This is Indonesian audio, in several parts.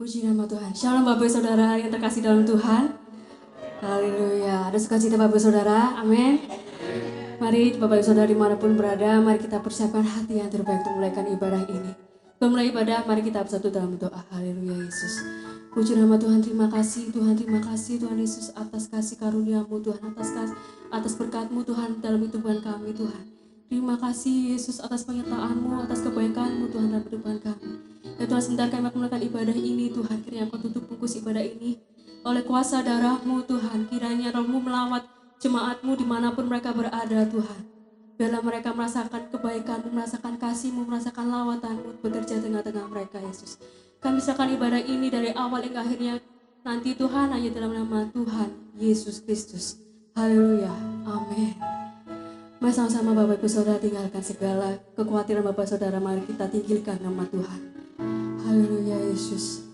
Puji nama Tuhan. Shalom Bapak Ibu Saudara yang terkasih dalam Tuhan. Haleluya. Ada sukacita Bapak Ibu Saudara. Amin. Mari Bapak Ibu Saudara dimanapun berada, mari kita persiapkan hati yang terbaik untuk memulaikan ibadah ini. Memulai ibadah, mari kita bersatu dalam doa. Haleluya Yesus. Puji nama Tuhan, terima kasih Tuhan Yesus atas kasih karunia-Mu Tuhan, atas berkat-Mu Tuhan dalam hidupan kami Tuhan. Terima kasih Yesus atas penyertaan-Mu, atas kebaikan-Mu Tuhan dalam kehidupan kami. Ya Tuhan, sebentar kami akan melakukan ibadah ini Tuhan. Kiranya Engkau tutup bungkus ibadah ini oleh kuasa darah-Mu Tuhan. Kiranya Roh-Mu melawat jemaat-Mu dimanapun mereka berada Tuhan. Biarlah mereka merasakan kebaikan-Mu, merasakan kasih-Mu, merasakan lawatan-Mu bekerja tengah-tengah mereka Yesus. Kami serahkan ibadah ini dari awal hingga akhirnya nanti Tuhan, hanya dalam nama Tuhan Yesus Kristus. Haleluya. Amin. Mari sama-sama Bapak Ibu Saudara tinggalkan segala kekhawatiran Bapak Saudara. Mari kita tinggikan nama Tuhan. Haleluya Yesus.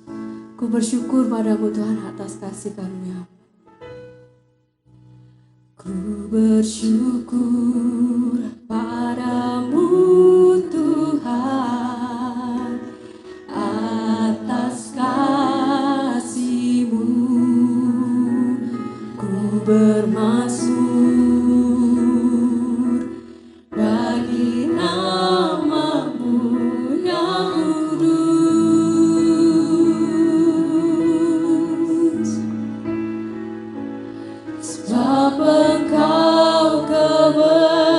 Ku bersyukur padamu Tuhan atas kasih karunia. Ku bersyukur padamu Tuhan atas kasih-Mu. Ku bermazmur bagi nama-Mu yang kudus. Sebab Engkau kebenaran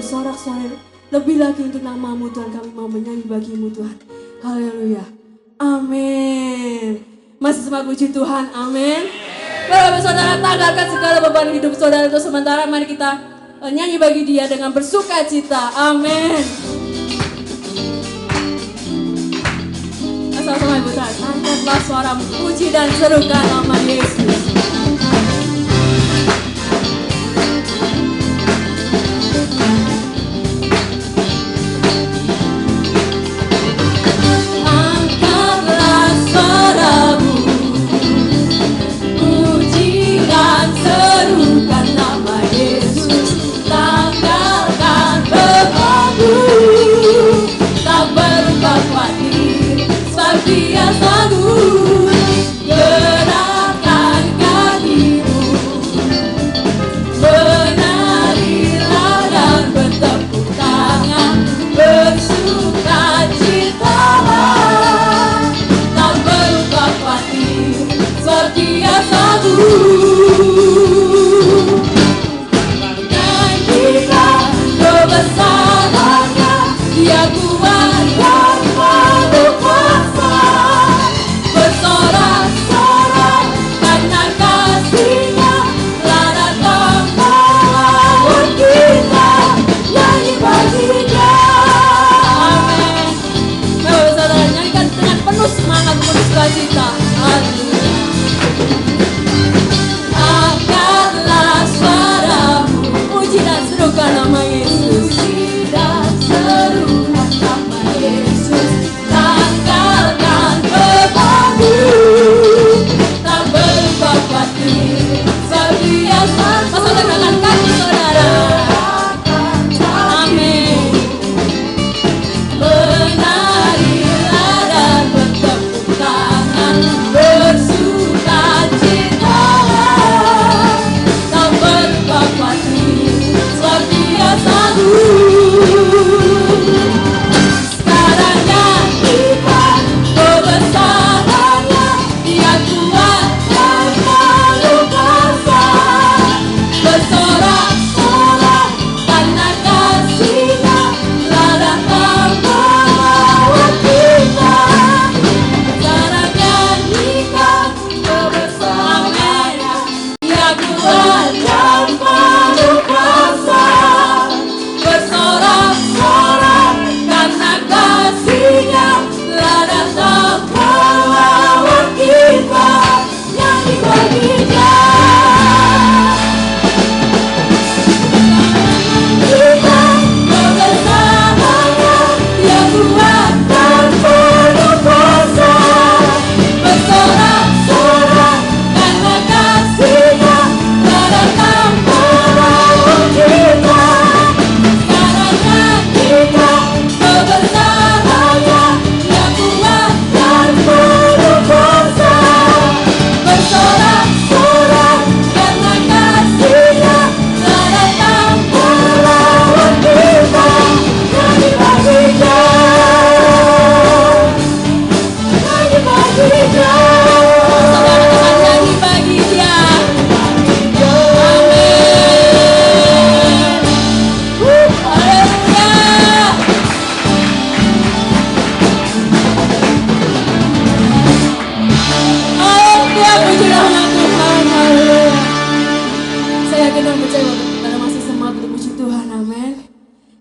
bersorak-sorai lebih lagi untuk nama-Mu Tuhan. Kami mau menyanyi bagi-Mu Tuhan. Haleluya. Amin. Masih semangat puji Tuhan. Amin. Bapak saudara, tanggalkan segala beban hidup saudara untuk sementara. Mari kita nyanyi bagi Dia dengan bersuka cita. Amin. Sama-sama Ibu Tuhan, angkatlah suara puji dan serukan nama Yesus. Dia sanggup gerakkan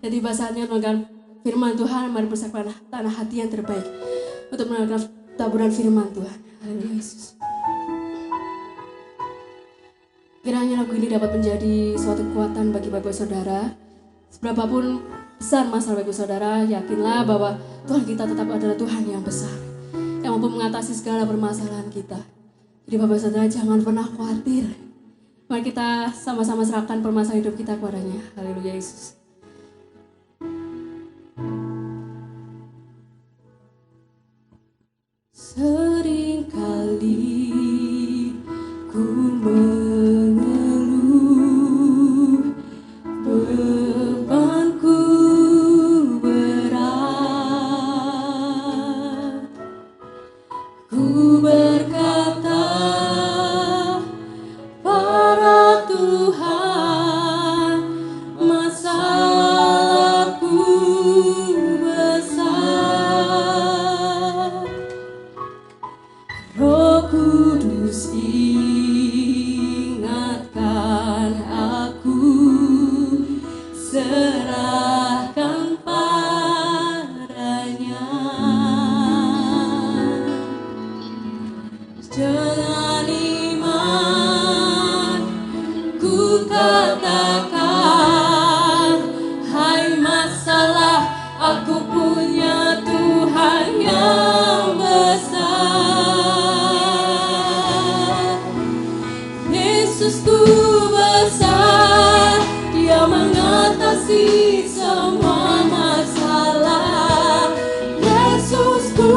Jadi bahasanya mendengarkan firman Tuhan, mari persiapkan tanah hati yang terbaik untuk mendengarkan taburan firman Tuhan. Haleluya Yesus. Kiranya lagu ini dapat menjadi suatu kekuatan bagi Bapak Saudara. Seberapapun besar masalah Bapak Saudara, yakinlah bahwa Tuhan kita tetap adalah Tuhan yang besar, yang mampu mengatasi segala permasalahan kita. Jadi Bapak Saudara jangan pernah khawatir. Mari kita sama-sama serahkan permasalahan hidup kita kepadanya. Haleluya Yesus. Seringkali ku mengeluh, bebanku berat. Ku berkata, para Tuhan, masalahku besar. Roh Kudus ingatkan aku, serahkan padanya. Dengan iman ku katakan, hai masalah, aku punya Tuhan yang besar. Yesusku besar, Dia mengatasi semua masalah. Yesusku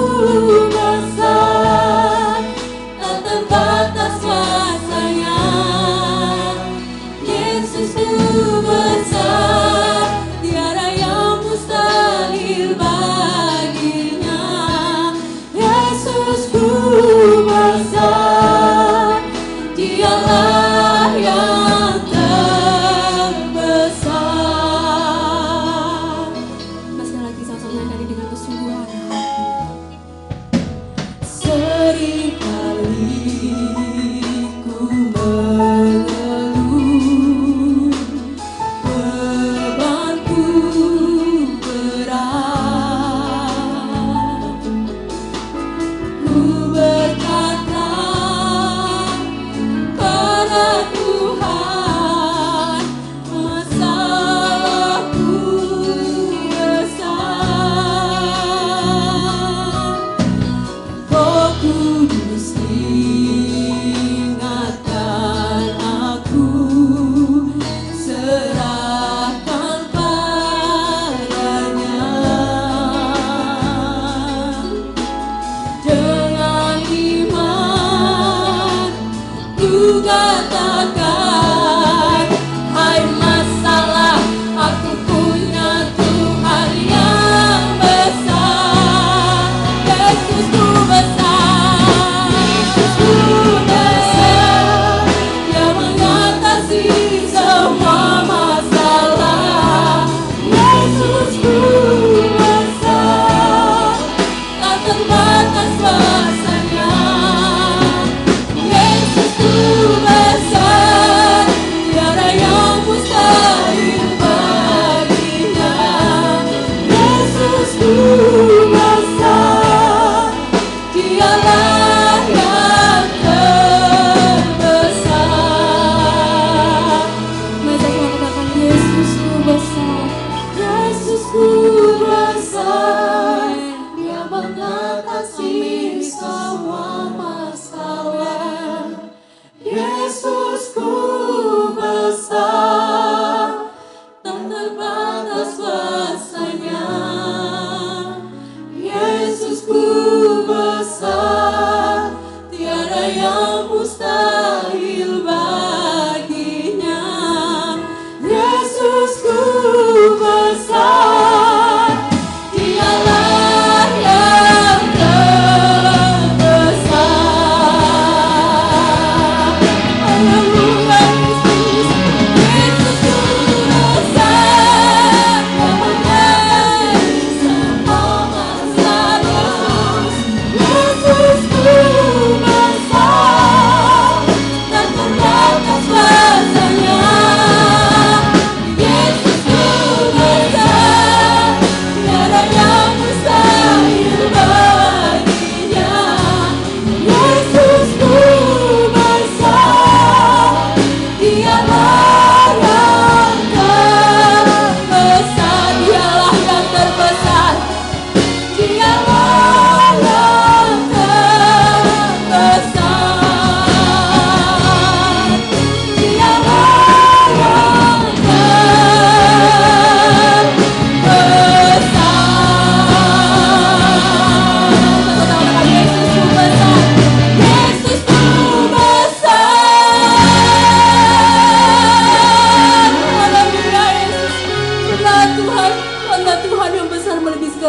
besar, tak terbatas kuasanya. Yesusku besar, tiada yang mustahil baginya. Yesusku besar, Dialah yang terbesar.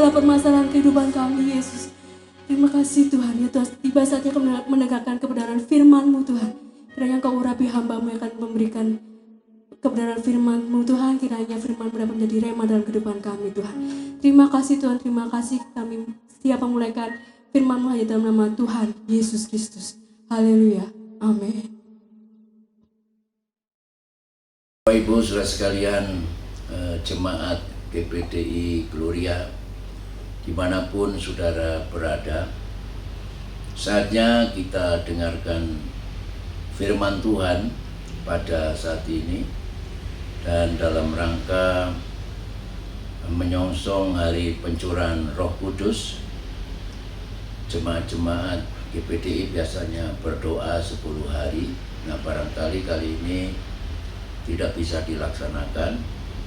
Permasalahan kehidupan kami, Yesus. Terima kasih Tuhan, ya Tuhan, tiba saatnya kami menegakkan kebenaran firman-Mu Tuhan. Kiranya Engkau urapi hamba-Mu yang akan memberikan kebenaran firman-Mu Tuhan. Kiranya firman dapat menjadi rema dalam kehidupan kami Tuhan. Terima kasih Tuhan, terima kasih kami setiap memulaikan firman-Mu hanya dalam nama Tuhan Yesus Kristus. Haleluya, amin. Bapak Ibu saudara sekalian, jemaat GPDI Gloria, dimanapun saudara berada, saatnya kita dengarkan firman Tuhan pada saat ini. Dan dalam rangka menyongsong hari pencurahan Roh Kudus, jemaat-jemaat GPDI biasanya berdoa 10 hari. Nah, barangkali kali ini tidak bisa dilaksanakan,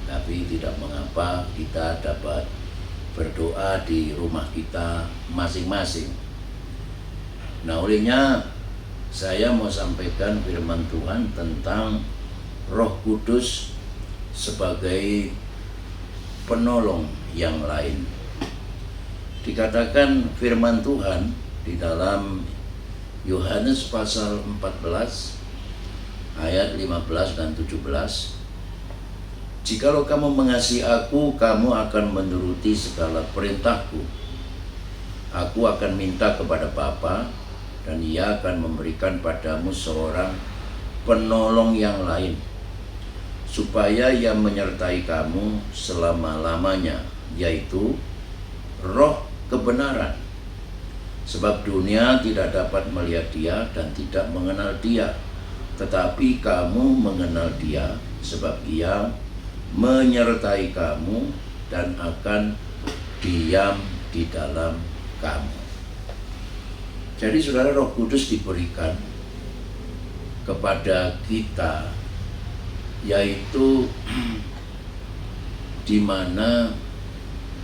tapi tidak mengapa, kita dapat berdoa di rumah kita masing-masing. Nah, olehnya saya mau sampaikan firman Tuhan tentang Roh Kudus sebagai penolong yang lain. Dikatakan firman Tuhan di dalam Yohanes pasal 14 ayat 15 dan 17. Jikalau kamu mengasihi aku, kamu akan menuruti segala perintahku. Aku akan minta kepada Bapa, dan Ia akan memberikan padamu seorang penolong yang lain, supaya Ia menyertai kamu selama-lamanya, yaitu Roh kebenaran. Sebab dunia tidak dapat melihat Dia dan tidak mengenal Dia, tetapi kamu mengenal Dia, sebab Ia menyertai kamu dan akan diam di dalam kamu. Jadi saudara, Roh Kudus diberikan kepada kita, yaitu di mana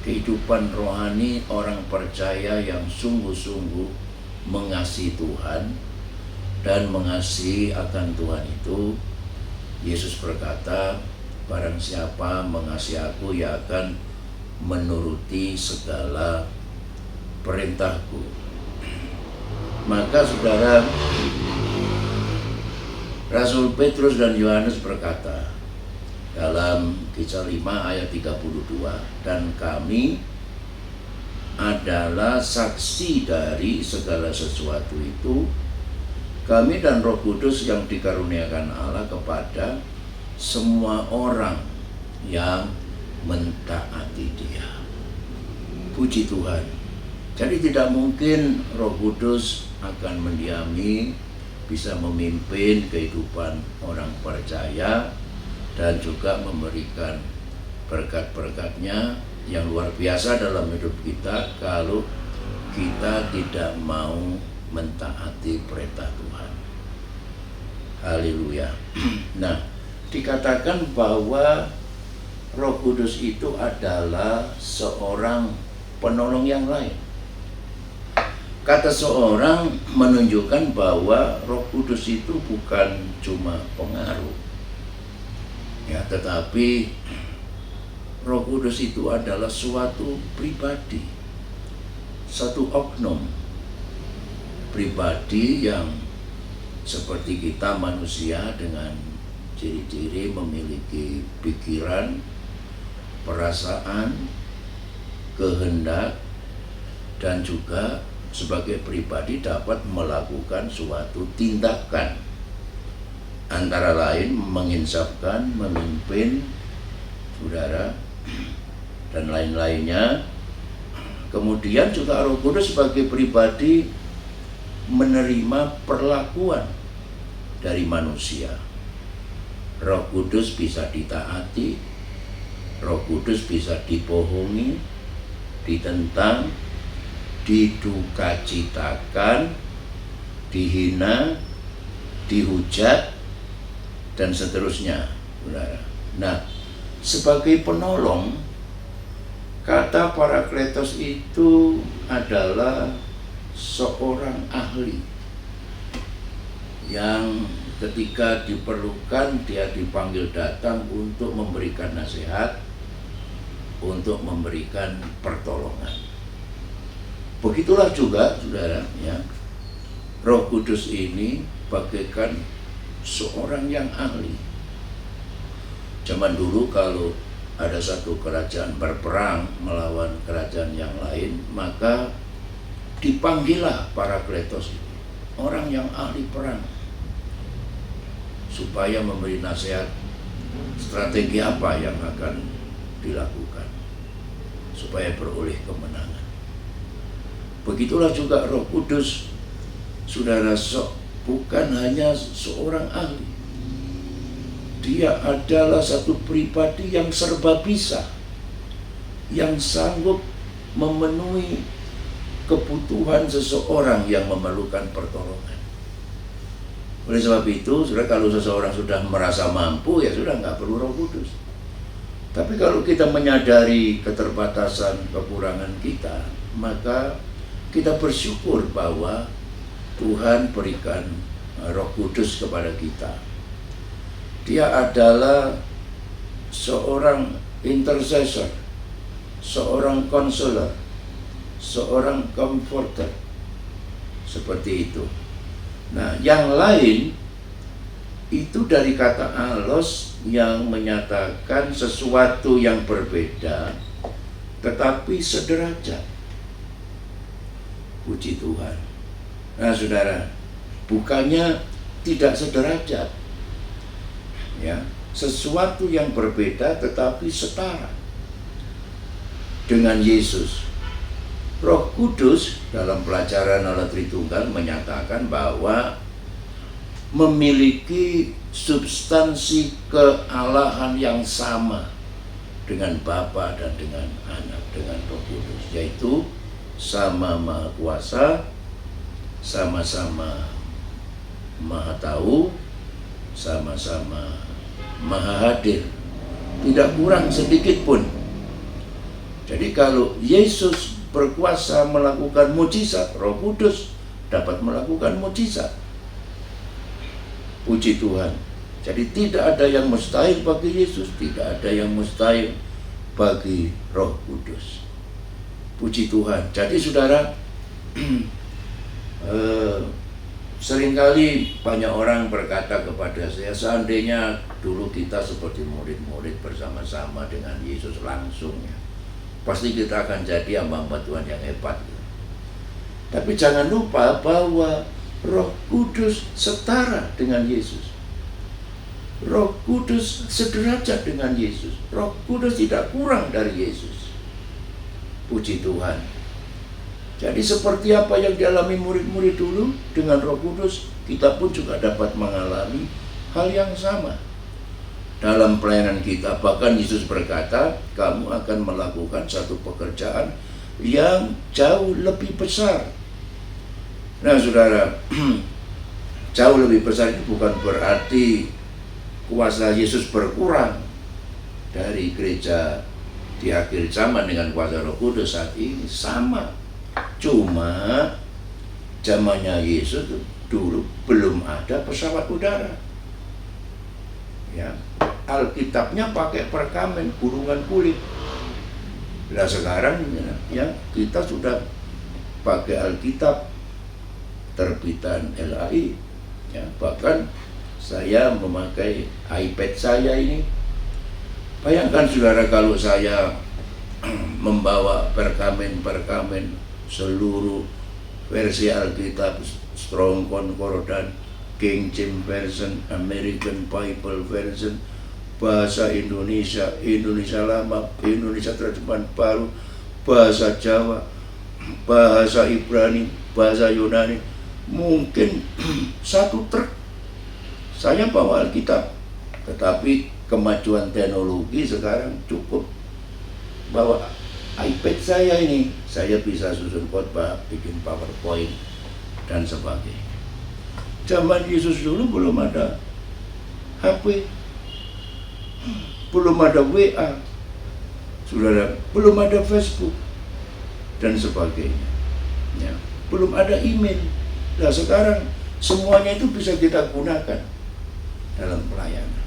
kehidupan rohani orang percaya yang sungguh-sungguh mengasihi Tuhan dan mengasihi akan Tuhan itu. Yesus berkata, barang siapa mengasihi aku, ia akan menuruti segala perintahku. Maka saudara, Rasul Petrus dan Yohanes berkata dalam Kisah 5 ayat 32, dan kami adalah saksi dari segala sesuatu itu, kami dan Roh Kudus yang dikaruniakan Allah kepada semua orang yang mentaati Dia. Puji Tuhan. Jadi tidak mungkin Roh Kudus akan mendiami, bisa memimpin kehidupan orang percaya dan juga memberikan berkat-berkatnya yang luar biasa dalam hidup kita kalau kita tidak mau mentaati perintah Tuhan. Haleluya. Nah, dikatakan bahwa Roh Kudus itu adalah seorang penolong yang lain. Kata seorang menunjukkan bahwa Roh Kudus itu bukan cuma pengaruh, ya, tetapi Roh Kudus itu adalah suatu pribadi, satu oknum pribadi yang seperti kita manusia dengan ciri-ciri memiliki pikiran, perasaan, kehendak, dan juga sebagai pribadi dapat melakukan suatu tindakan, antara lain menginsafkan, memimpin saudara, dan lain-lainnya. Kemudian juga Roh Kudus sebagai pribadi menerima perlakuan dari manusia. Roh Kudus bisa ditaati, Roh Kudus bisa dibohongi, ditentang, didukacitakan, dihina, dihujat, dan seterusnya. Nah, sebagai penolong, kata Parakletos itu adalah seorang ahli yang ketika diperlukan dia dipanggil datang untuk memberikan nasihat, untuk memberikan pertolongan. Begitulah juga, saudara, ya, Roh Kudus ini bagaikan seorang yang ahli. Zaman dulu kalau ada satu kerajaan berperang melawan kerajaan yang lain, maka dipanggillah Parakletos, orang yang ahli perang, supaya memberi nasihat strategi apa yang akan dilakukan supaya beroleh kemenangan. Begitulah juga Roh Kudus, saudara, bukan hanya seorang ahli. Dia adalah satu pribadi yang serba bisa, yang sanggup memenuhi kebutuhan seseorang yang memerlukan pertolongan. Oleh sebab itu, saudara, kalau seseorang sudah merasa mampu, ya sudah, nggak perlu Roh Kudus. Tapi kalau kita menyadari keterbatasan, kekurangan kita, maka kita bersyukur bahwa Tuhan berikan Roh Kudus kepada kita. Dia adalah seorang intercessor, seorang konselor, seorang comforter, seperti itu. Nah, yang lain itu dari kata allos yang menyatakan sesuatu yang berbeda tetapi sederajat. Puji Tuhan. Nah, saudara, bukannya tidak sederajat, ya, sesuatu yang berbeda tetapi setara dengan Yesus. Roh Kudus dalam pelajaran Allah Tritunggal menyatakan bahwa memiliki substansi kealahan yang sama dengan Bapa dan dengan Anak, dengan Roh Kudus, yaitu sama Maha Kuasa, sama-sama Maha Tahu, sama-sama Maha Hadir, tidak kurang sedikit pun. Jadi kalau Yesus berkuasa melakukan mukjizat, Roh Kudus dapat melakukan mukjizat. Puji Tuhan. Jadi tidak ada yang mustahil bagi Yesus, tidak ada yang mustahil bagi Roh Kudus. Puji Tuhan. Jadi saudara, seringkali banyak orang berkata kepada saya, seandainya dulu kita seperti murid-murid bersama-sama dengan Yesus langsung, ya, pasti kita akan jadi hamba-hamba Tuhan yang hebat. Tapi jangan lupa bahwa Roh Kudus setara dengan Yesus. Roh Kudus sederajat dengan Yesus. Roh Kudus tidak kurang dari Yesus. Puji Tuhan. Jadi seperti apa yang dialami murid-murid dulu dengan Roh Kudus, kita pun juga dapat mengalami hal yang sama dalam pelayanan kita. Bahkan Yesus berkata, kamu akan melakukan satu pekerjaan yang jauh lebih besar. Nah, saudara, jauh lebih besar itu bukan berarti kuasa Yesus berkurang dari gereja di akhir zaman dengan kuasa Roh Kudus saat ini. Sama, cuma zamannya Yesus dulu belum ada pesawat udara, ya, Alkitabnya pakai perkamen, gulungan kulit. Nah, sekarang, ya, kita sudah pakai Alkitab terbitan LAI, ya. Bahkan saya memakai iPad saya ini. Bayangkan saudara, kalau saya membawa perkamen seluruh versi Alkitab, Strong Concordance, King James Version, American Bible Version, bahasa Indonesia, Indonesia Lama, Indonesia Terjemahan Baru, bahasa Jawa, bahasa Ibrani, bahasa Yunani, mungkin satu truk saya bawa Alkitab Tetapi kemajuan teknologi sekarang cukup bawa iPad saya ini, saya bisa susun khotbah, bikin PowerPoint dan sebagainya. Zaman Yesus dulu belum ada HP, belum ada WA, saudara, belum ada Facebook dan sebagainya, ya, belum ada email. Nah sekarang semuanya itu bisa kita gunakan dalam pelayanan.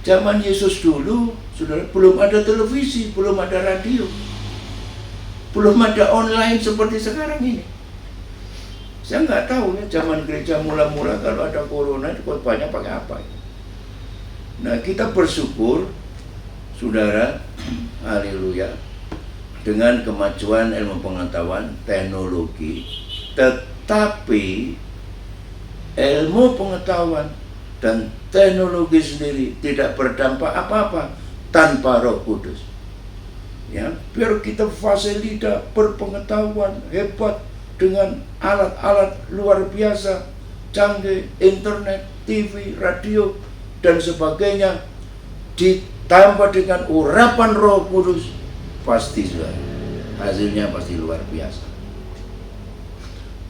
Zaman Yesus dulu, saudara, belum ada televisi, belum ada radio, belum ada online seperti sekarang ini. Saya nggak tahu ya, zaman gereja mula-mula kalau ada corona itu khotbahnya pakai apa ya? Nah kita bersyukur, saudara, haleluya, dengan kemajuan ilmu pengetahuan, teknologi, tetapi ilmu pengetahuan dan teknologi sendiri tidak berdampak apa-apa tanpa Roh Kudus. Ya, biar kita fasilita berpengetahuan hebat dengan alat-alat luar biasa, canggih, internet, TV, radio dan sebagainya, ditambah dengan urapan Roh Kudus, pasti sudah hasilnya pasti luar biasa.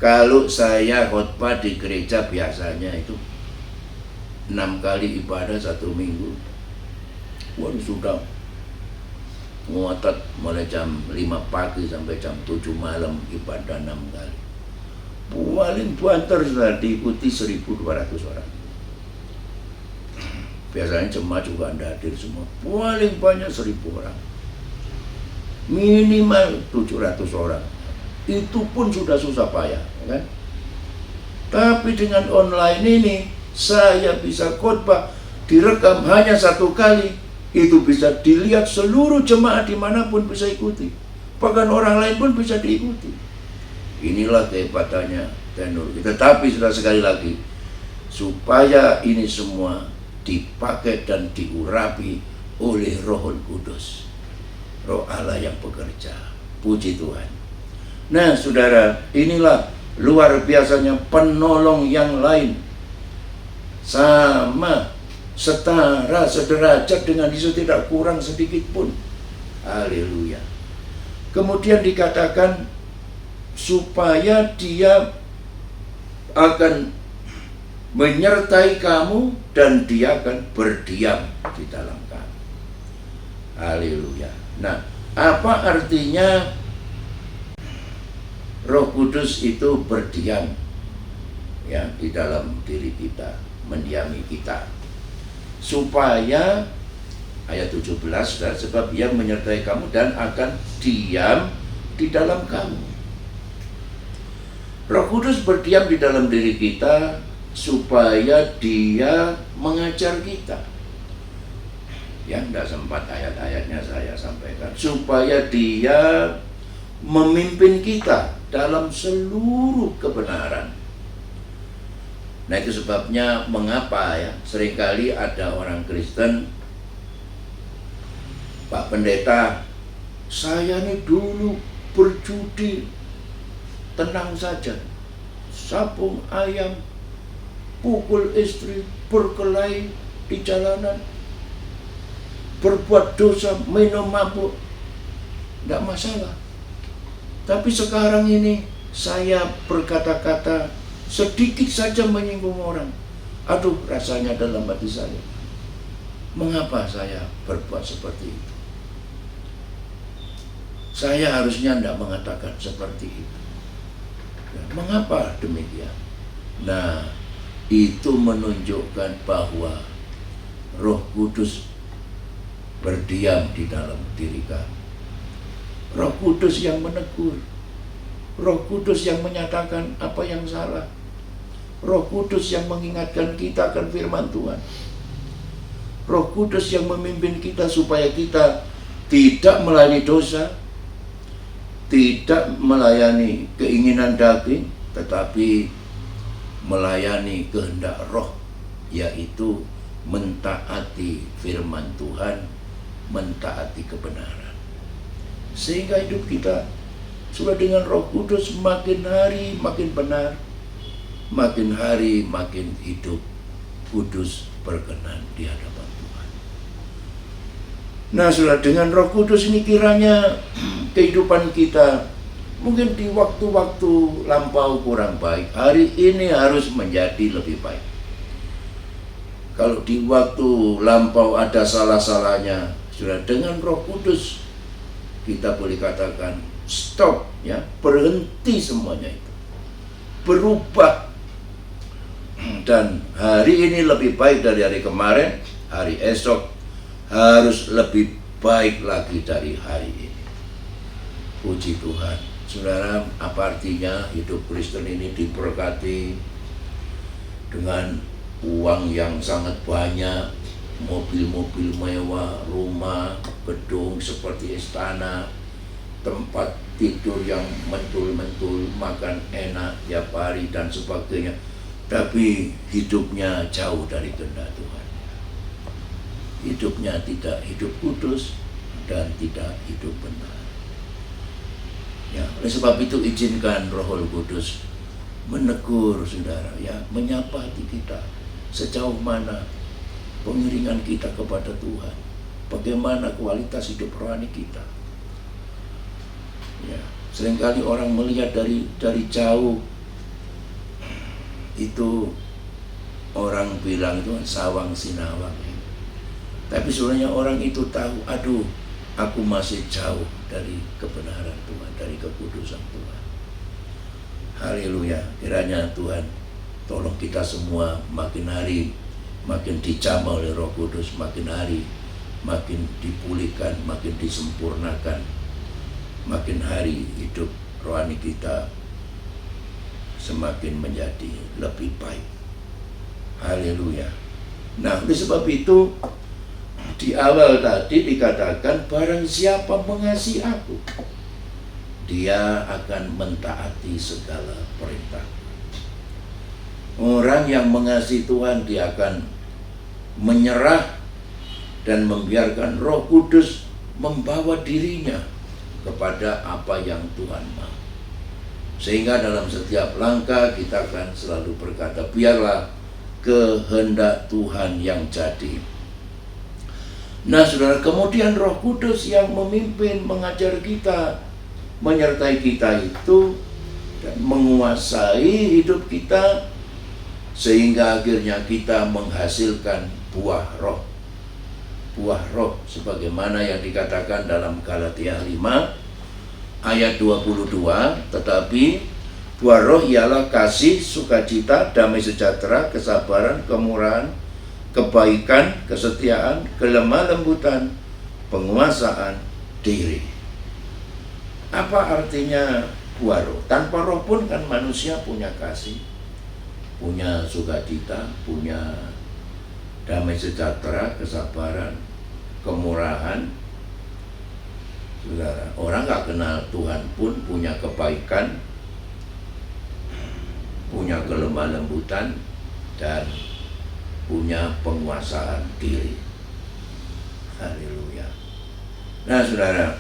Kalau saya khotbah di gereja biasanya itu 6 kali ibadah 1 minggu, waduh sudah ngotot mulai jam 5 pagi sampai jam 7 malam ibadah 6 kali. Paling banter sudah diikuti 1.200 orang. Biasanya jemaat juga tidak hadir semua. Paling banyak 1.000 orang. Minimal 700 orang. Itu pun sudah susah payah, kan? Tapi dengan online ini saya bisa khotbah direkam hanya 1 kali, itu bisa dilihat seluruh jemaat dimanapun bisa ikuti, bahkan orang lain pun bisa diikuti. Inilah kehebatannya teknologi. Tetapi sudah sekali lagi, supaya ini semua dipakai dan diurapi oleh Roh Kudus, Roh Allah yang bekerja. Puji Tuhan. Nah saudara, inilah luar biasanya penolong yang lain, sama, setara, sederajat dengan Yesus, tidak kurang sedikit pun. Haleluya. Kemudian dikatakan supaya dia akan menyertai kamu dan dia akan berdiam di dalam kamu. Haleluya. Nah, apa artinya Roh Kudus itu berdiam ya di dalam diri kita, mendiami kita? Supaya ayat 17, sebab ia menyertai kamu dan akan diam di dalam kamu. Roh Kudus berdiam di dalam diri kita supaya dia mengajar kita. Ya, tidak sempat ayat-ayatnya saya sampaikan. Supaya dia memimpin kita dalam seluruh kebenaran. Nah itu sebabnya mengapa ya seringkali ada orang Kristen, Pak Pendeta, saya nih dulu berjudi, tenang saja, sabung ayam, pukul istri, berkelahi di jalanan, berbuat dosa, minum mabuk, tidak masalah. Tapi sekarang ini saya berkata-kata sedikit saja menyinggung orang, aduh rasanya dalam hati saya, mengapa saya berbuat seperti itu? Saya harusnya tidak mengatakan seperti itu. Mengapa demikian? Nah, itu menunjukkan bahwa Roh Kudus berdiam di dalam diri kamu. Roh Kudus yang menegur, Roh Kudus yang menyatakan apa yang salah, Roh Kudus yang mengingatkan kita akan firman Tuhan, Roh Kudus yang memimpin kita supaya kita tidak melayani dosa, tidak melayani keinginan daging, tetapi melayani kehendak Roh, yaitu mentaati firman Tuhan, mentaati kebenaran. Sehingga hidup kita sudah dengan Roh Kudus makin hari makin benar, makin hari makin hidup kudus berkenan di hadapan Tuhan. Nah, saudara, dengan Roh Kudus ini kiranya kehidupan kita mungkin di waktu-waktu lampau kurang baik, hari ini harus menjadi lebih baik. Kalau di waktu lampau ada salah-salahnya, saudara, dengan Roh Kudus kita boleh katakan stop, ya, berhenti semuanya itu, berubah, dan hari ini lebih baik dari hari kemarin, hari esok harus lebih baik lagi dari hari ini. Puji Tuhan. Saudara, apa artinya hidup Kristen ini diberkati dengan uang yang sangat banyak, mobil-mobil mewah, rumah, gedung seperti istana, tempat tidur yang mentul-mentul, makan enak tiap hari dan sebagainya, tapi hidupnya jauh dari kehendak Tuhan. Hidupnya tidak hidup kudus dan tidak hidup benar. Ya, oleh sebab itu izinkan Roh Kudus menegur saudara, ya, menyapa hati kita sejauh mana pengiringan kita kepada Tuhan, bagaimana kualitas hidup rohani kita. Ya, seringkali orang melihat dari jauh, itu orang bilang itu sawang sinawang. Tapi sebenarnya orang itu tahu, aduh, aku masih jauh dari kebenaran Tuhan, dari kekudusan Tuhan. Haleluya. Kiranya Tuhan tolong kita semua makin hari makin dijamah oleh Roh Kudus, makin hari makin dipulihkan, makin disempurnakan, makin hari hidup rohani kita semakin menjadi lebih baik. Haleluya. Nah, oleh sebab itu di awal tadi dikatakan, barang siapa mengasihi aku, dia akan mentaati segala perintah. Orang yang mengasihi Tuhan, dia akan menyerah dan membiarkan Roh Kudus membawa dirinya kepada apa yang Tuhan mau. Sehingga dalam setiap langkah kita akan selalu berkata, biarlah kehendak Tuhan yang jadi. Nah, saudara, kemudian Roh Kudus yang memimpin, mengajar kita, menyertai kita itu, dan menguasai hidup kita, sehingga akhirnya kita menghasilkan buah roh. Buah roh sebagaimana yang dikatakan dalam Galatia 5 ayat 22, tetapi buah roh ialah kasih, sukacita, damai sejahtera, kesabaran, kemurahan, kebaikan, kesetiaan, kelemah lembutan, penguasaan diri. Apa artinya buah roh? Tanpa roh pun kan manusia punya kasih, punya sukacita, punya damai sejahtera, kesabaran, kemurahan. Saudara, orang gak kenal Tuhan pun punya kebaikan, punya kelemah lembutan, dan punya penguasaan diri. Haleluya. Nah, saudara,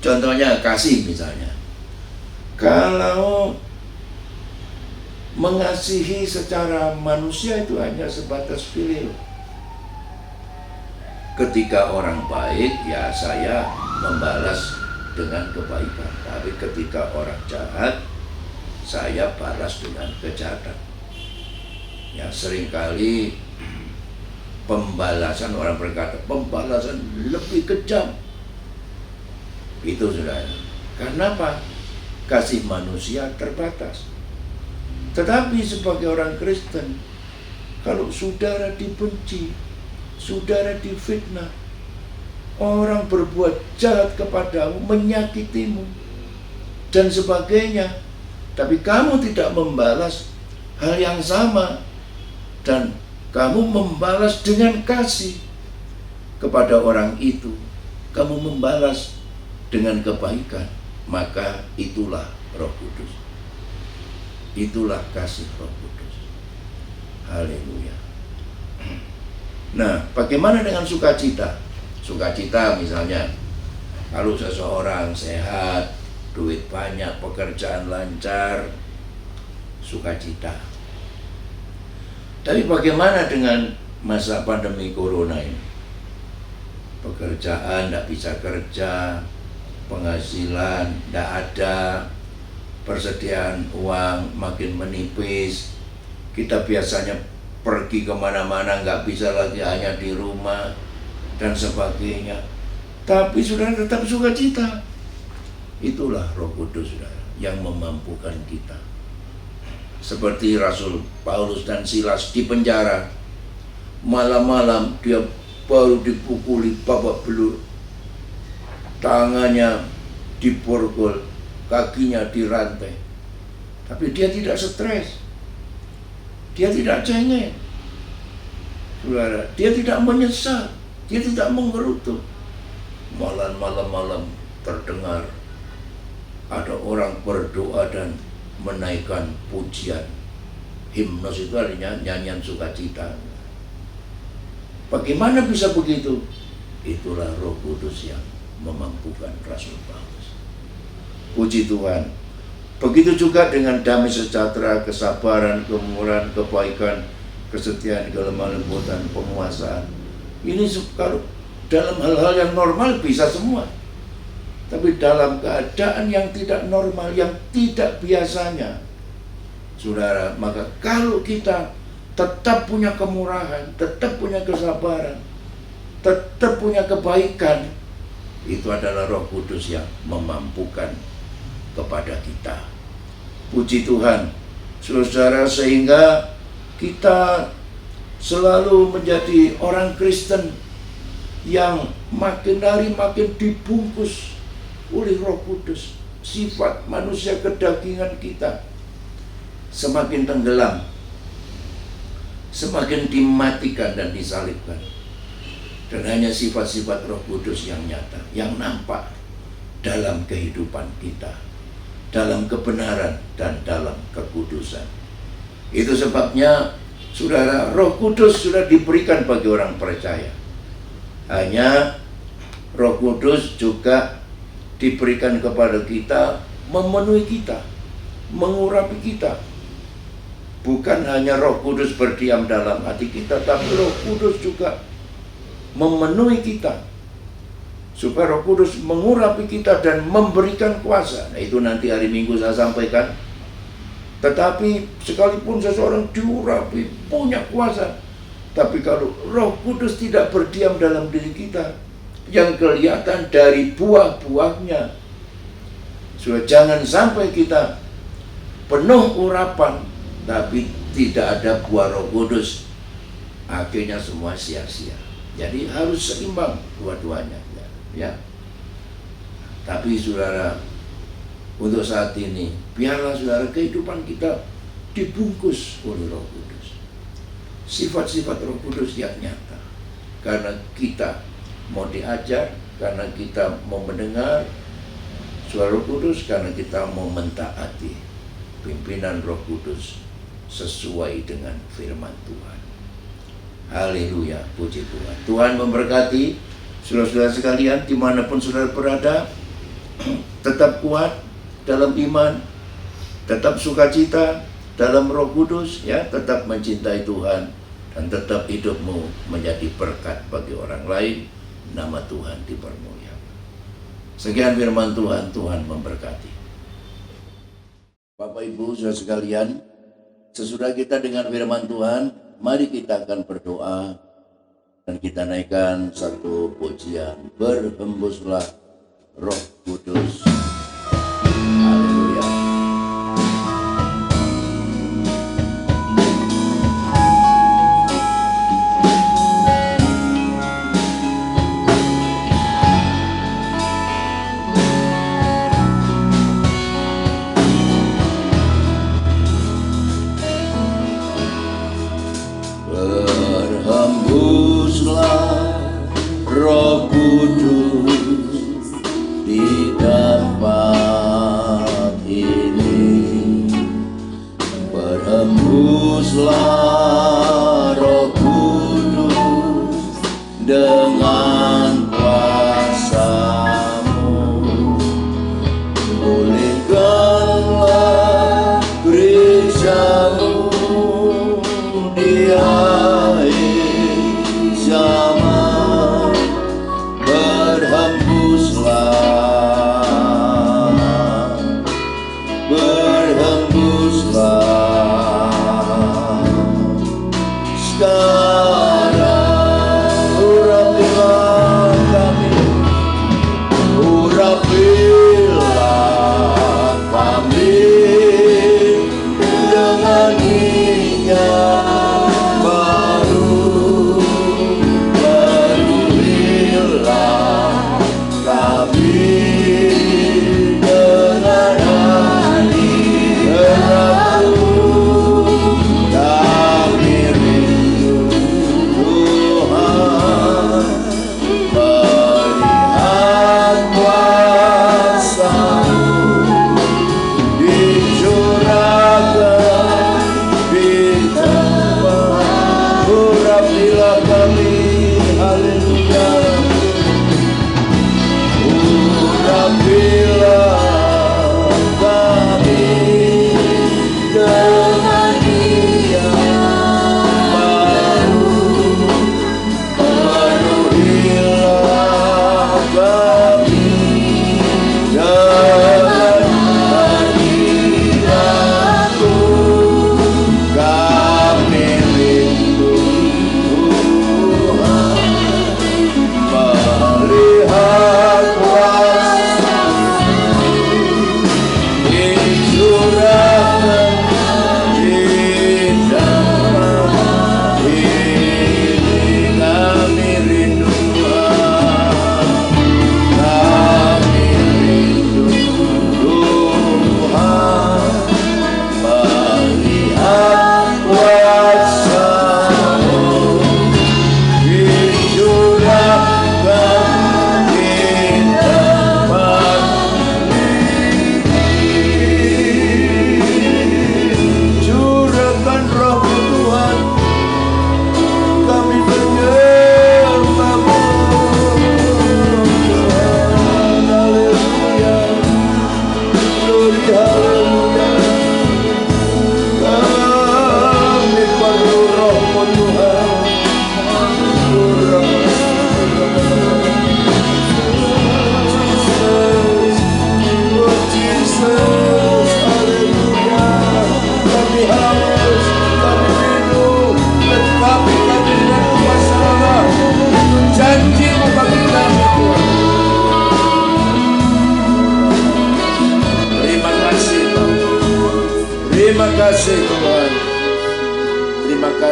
contohnya kasih misalnya. Kalau mengasihi secara manusia itu hanya sebatas pilih. Ketika orang baik, ya saya membalas dengan kebaikan. Tapi ketika orang jahat, saya balas dengan kejahatan. Ya, seringkali pembalasan, orang berkata pembalasan lebih kejam. Itu saudara. Karena apa? Kasih manusia terbatas. Tetapi sebagai orang Kristen, kalau saudara dibenci, saudara difitnah, orang berbuat jahat kepadamu, menyakitimu, dan sebagainya, tapi kamu tidak membalas hal yang sama, dan kamu membalas dengan kasih kepada orang itu, kamu membalas dengan kebaikan, maka itulah Roh Kudus. Itulah kasih Roh Kudus. Haleluya. Nah, bagaimana dengan sukacita? Sukacita misalnya, kalau seseorang sehat, duit banyak, pekerjaan lancar, sukacita. Tapi bagaimana dengan masa pandemi corona ini. Pekerjaan tidak bisa kerja, penghasilan tidak ada, persediaan uang makin menipis. Kita biasanya pergi kemana-mana nggak bisa lagi, hanya di rumah dan sebagainya. Tapi saudara tetap sukacita. Itulah Roh Kudus, saudara, yang memampukan kita. Seperti Rasul Paulus dan Silas di penjara, malam-malam dia baru dipukuli babak belur, tangannya diborgol, kakinya dirantai, tapi dia tidak stres, dia tidak cengeng, saudara, dia tidak menyesal, dia tidak menggerutu. Malam-malam terdengar ada orang berdoa dan menaikkan pujian. Himnos itu artinya nyanyian sukacita. Bagaimana bisa begitu? Itulah Roh Kudus yang memampukan Rasul Paulus. Puji Tuhan. Begitu juga dengan damai sejahtera, kesabaran, kemurahan, kebaikan, kesetiaan, kelemah lembutan, penguasaan. Ini kalau dalam hal-hal yang normal bisa semua. Tapi dalam keadaan yang tidak normal, yang tidak biasanya, saudara, maka kalau kita tetap punya kemurahan, tetap punya kesabaran, tetap punya kebaikan, itu adalah Roh Kudus yang memampukan kepada kita. Puji Tuhan, saudara, sehingga kita selalu menjadi orang Kristen yang makin hari makin dibungkus oleh Roh Kudus. Sifat manusia kedagingan kita semakin tenggelam, semakin dimatikan dan disalibkan. Dan hanya sifat-sifat Roh Kudus yang nyata, yang nampak dalam kehidupan kita, dalam kebenaran dan dalam kekudusan. Itu sebabnya, saudara, Roh Kudus sudah diberikan bagi orang percaya. Hanya Roh Kudus juga diberikan kepada kita, memenuhi kita, mengurapi kita. Bukan hanya Roh Kudus berdiam dalam hati kita, tapi Roh Kudus juga memenuhi kita, supaya Roh Kudus mengurapi kita dan memberikan kuasa. Nah, itu nanti hari Minggu saya sampaikan. Tetapi sekalipun seseorang diurapi, punya kuasa, tapi kalau Roh Kudus tidak berdiam dalam diri kita, yang kelihatan dari buah-buahnya. So, jangan sampai kita penuh urapan tapi tidak ada buah Roh Kudus, akhirnya semua sia-sia. Jadi harus seimbang dua-duanya, ya. Tapi saudara, untuk saat ini biarlah saudara kehidupan kita dibungkus oleh Roh Kudus, sifat-sifat Roh Kudus yang nyata, karena kita mau diajar, karena kita mau mendengar suara Roh Kudus, karena kita mau mentaati pimpinan Roh Kudus sesuai dengan firman Tuhan. Haleluya, puji Tuhan. Tuhan memberkati saudara-saudara sekalian dimanapun saudara berada. Tetap kuat dalam iman, tetap sukacita dalam Roh Kudus, ya, tetap mencintai Tuhan, dan tetap hidupmu menjadi berkat bagi orang lain. Nama Tuhan dipermuliakan. Sekian firman Tuhan, Tuhan memberkati. Bapak Ibu saudara sekalian, sesudah kita dengar firman Tuhan, mari kita akan berdoa dan kita naikkan satu pujian, berhembuslah Roh Kudus. Haleluya. Berhembuslah Roh Kudus di dalam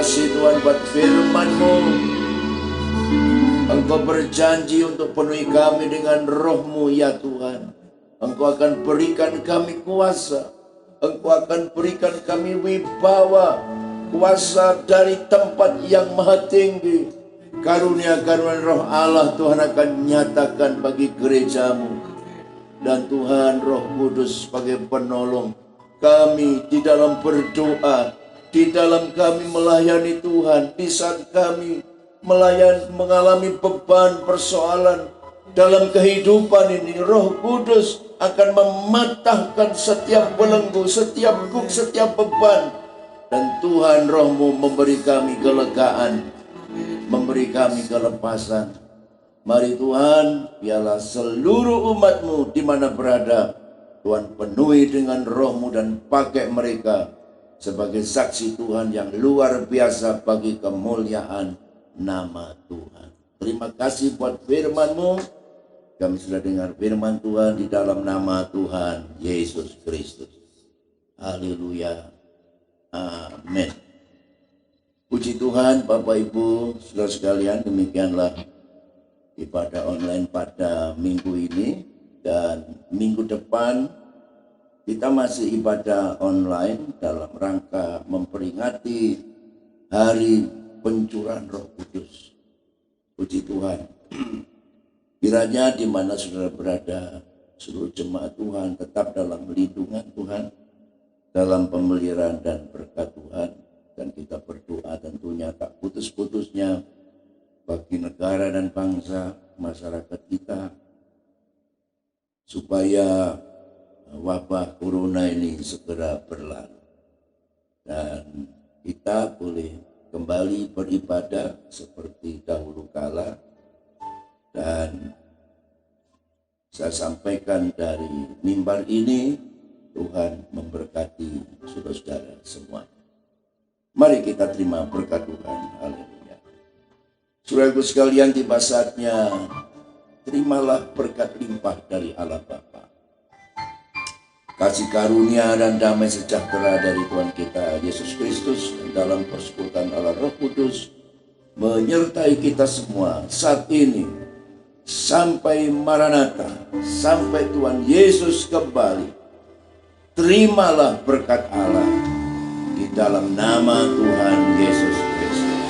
kasih Tuhan buat firman-Mu. Engkau berjanji untuk penuhi kami dengan roh-Mu ya Tuhan. Engkau akan berikan kami kuasa. Engkau akan berikan kami wibawa, kuasa dari tempat yang maha tinggi. Karunia-karunia roh Allah Tuhan akan nyatakan bagi gereja-Mu. Dan Tuhan Roh Kudus sebagai penolong kami di dalam berdoa, di dalam kami melayani Tuhan, di saat kami mengalami beban persoalan dalam kehidupan ini. Roh Kudus akan mematahkan setiap belenggu, setiap guk, setiap beban. Dan Tuhan Roh-Mu memberi kami kelegaan, memberi kami kelepasan. Mari Tuhan, biarlah seluruh umat-Mu di mana berada, Tuhan penuhi dengan roh-Mu dan pakai mereka sebagai saksi Tuhan yang luar biasa bagi kemuliaan nama Tuhan. Terima kasih buat firman-Mu. Kami sudah dengar firman Tuhan di dalam nama Tuhan Yesus Kristus. Haleluya. Amin. Puji Tuhan, Bapak Ibu, saudara sekalian, demikianlah ibadah online pada minggu ini, dan minggu depan kita masih ibadah online dalam rangka memperingati hari pencurahan Roh Kudus. Puji Tuhan. Kiranya di mana saudara berada, seluruh jemaat Tuhan tetap dalam lindungan Tuhan, dalam pemeliharaan dan berkat Tuhan, dan kita berdoa tentunya tak putus-putusnya bagi negara dan bangsa, masyarakat kita, supaya wabah corona ini segera berlalu dan kita boleh kembali beribadah seperti dahulu kala. Dan saya sampaikan dari mimbar ini, Tuhan memberkati saudara-saudara semua. Mari kita terima berkat Tuhan. Haleluya. Saudaraku sekalian, tiba saatnya terimalah berkat limpah dari Allah Bapa. Kasih karunia dan damai sejahtera dari Tuhan kita Yesus Kristus dan dalam persekutuan Allah Roh Kudus menyertai kita semua saat ini sampai Maranatha, sampai Tuhan Yesus kembali. Terimalah berkat Allah di dalam nama Tuhan Yesus Kristus.